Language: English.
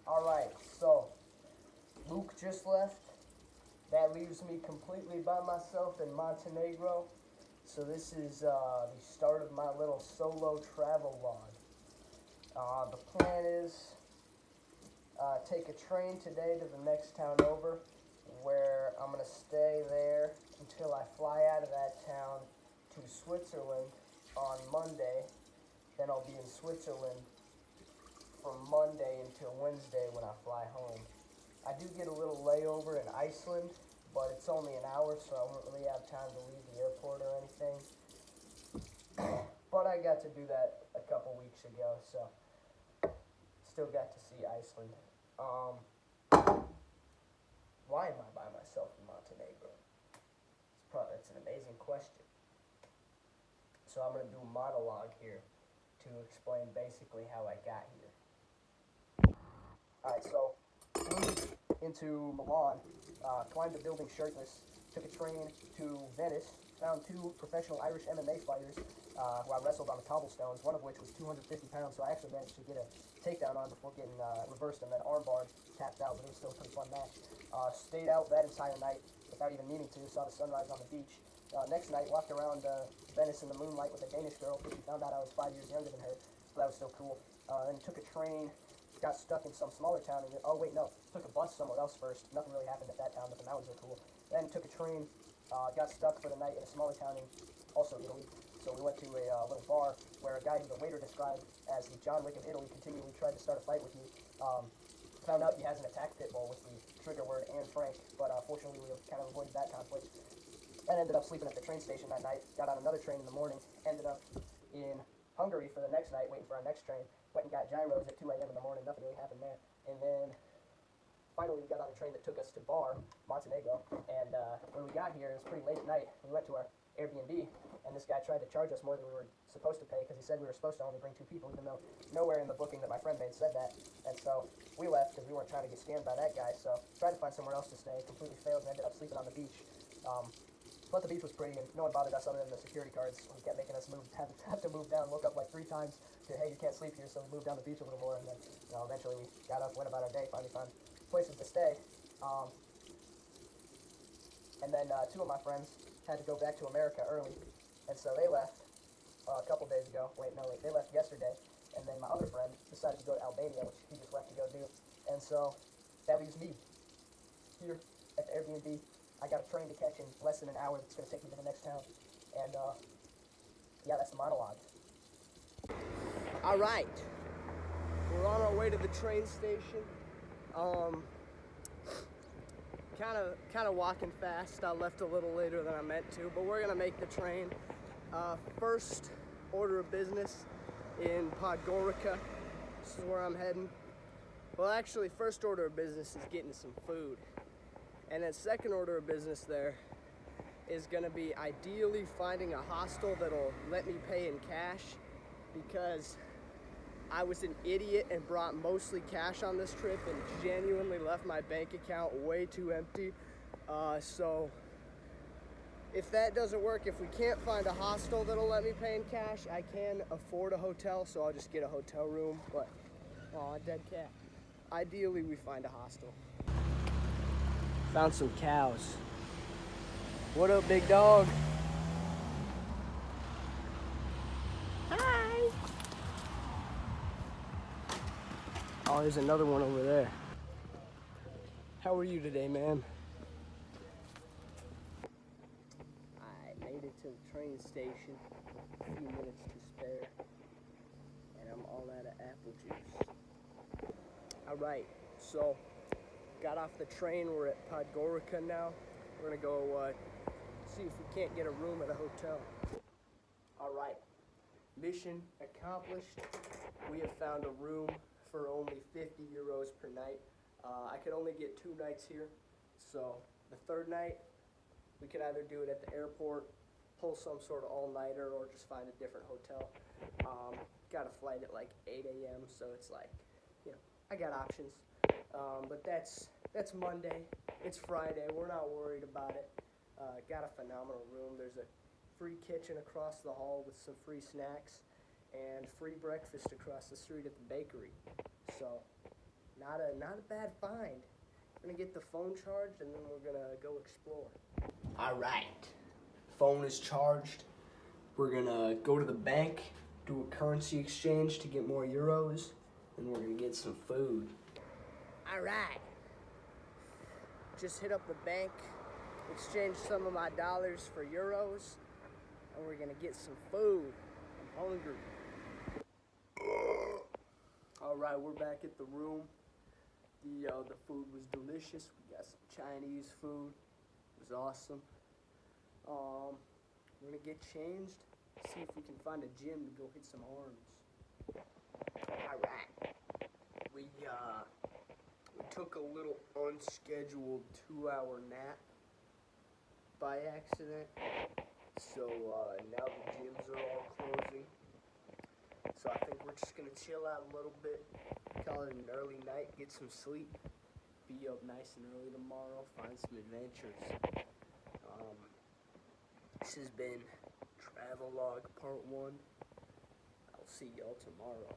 Alright, so Luke just left. That leaves me completely by myself in Montenegro. So this is the start of my little solo travel log. The plan is take a train today to the next town over, where I'm going to stay there until I fly out of that town to Switzerland on Monday. Then I'll be in Switzerland from Monday until Wednesday when I fly home. I do get a little layover in Iceland, but it's only an hour, so I won't really have time to leave the airport or anything. But I got to do that a couple weeks ago, so still got to see Iceland. Why am I by myself in Montenegro? It's an amazing question. So I'm going to do a monologue here to explain basically how I got here. Alright, so flew into Milan, climbed a building shirtless, took a train to Venice, found two professional Irish MMA fighters who I wrestled on the cobblestones, one of which was 250 pounds, so I actually managed to get a takedown on before getting reversed and then armbarred, tapped out, but it was still a pretty fun match. Stayed out that entire night without even meaning to, saw the sunrise on the beach. Next night, walked around Venice in the moonlight with a Danish girl, because she found out I was 5 years younger than her, so that was still cool. Then took a train, got stuck in some smaller town, and took a bus somewhere else first. Nothing really happened at that town, but the mountains were cool. Then took a train, got stuck for the night in a smaller town in also Italy. So we went to a little bar where a guy who the waiter described as the John Wick of Italy continually tried to start a fight with you. Found out he has an attack pit bull with the trigger word Anne Frank, but fortunately we kind of avoided that conflict. And ended up sleeping at the train station that night, got on another train in the morning, ended up in Hungary for the next night, waiting for our next train, went and got gyros at 2 a.m. in the morning, nothing really happened there. And then finally we got on a train that took us to Bar, Montenegro, and when we got here, it was pretty late at night. We went to our Airbnb, and this guy tried to charge us more than we were supposed to pay, because he said we were supposed to only bring 2 people, even though nowhere in the booking that my friend made said that. And so we left, because we weren't trying to get scammed by that guy, so tried to find somewhere else to stay, completely failed, and ended up sleeping on the beach. But the beach was pretty, and no one bothered us other than the security guards, who kept making us have to move down, woke up like 3 times to, hey, you can't sleep here, so we moved down the beach a little more, and then, eventually we got up, went about our day, finally found places to stay. And then 2 of my friends had to go back to America early, and so they left a couple days ago. They left yesterday, and then my other friend decided to go to Albania, which he just left to go do, and so that leaves me here at the Airbnb. I got a train to catch in less than an hour that's going to take me to the next town. And, yeah, that's the monologue. All right. We're on our way to the train station. Kind of walking fast. I left a little later than I meant to, but we're going to make the train. First order of business in Podgorica. This is where I'm heading. Well, actually, first order of business is getting some food. And then second order of business there is going to be ideally finding a hostel that'll let me pay in cash, because I was an idiot and brought mostly cash on this trip and genuinely left my bank account way too empty. So if that doesn't work, if we can't find a hostel that'll let me pay in cash, I can afford a hotel, so I'll just get a hotel room. But, dead cat. Ideally, we find a hostel. Found some cows. What up, big dog? Hi! Oh, there's another one over there. How are you today, man? I made it to the train station. A few minutes to spare. And I'm all out of apple juice. Alright, so got off the train. We're at Podgorica now. We're gonna go see if we can't get a room at a hotel. Alright, mission accomplished. We have found a room for only 50 euros per night. I could only get 2 nights here, so the third night we could either do it at the airport, pull some sort of all-nighter, or just find a different hotel. Got a flight at like 8 a.m., so it's like, I got options. But that's Monday. It's Friday. We're not worried about it. Got a phenomenal room. There's a free kitchen across the hall with some free snacks, and free breakfast across the street at the bakery. So, not a bad find. We're gonna get the phone charged and then we're gonna go explore. All right, phone is charged. We're gonna go to the bank, do a currency exchange to get more euros, and we're gonna get some food. All right. Just hit up the bank, exchange some of my dollars for euros, and we're gonna get some food. I'm hungry. All right, we're back at the room. The food was delicious. We got some Chinese food. It was awesome. We're gonna get changed, see if we can find a gym to go hit some arms. All right. We took a little unscheduled 2-hour nap by accident. So now the gyms are all closing. So I think we're just gonna chill out a little bit, call it an early night, get some sleep, be up nice and early tomorrow, find some adventures. This has been Travelogue Part 1. I'll see y'all tomorrow.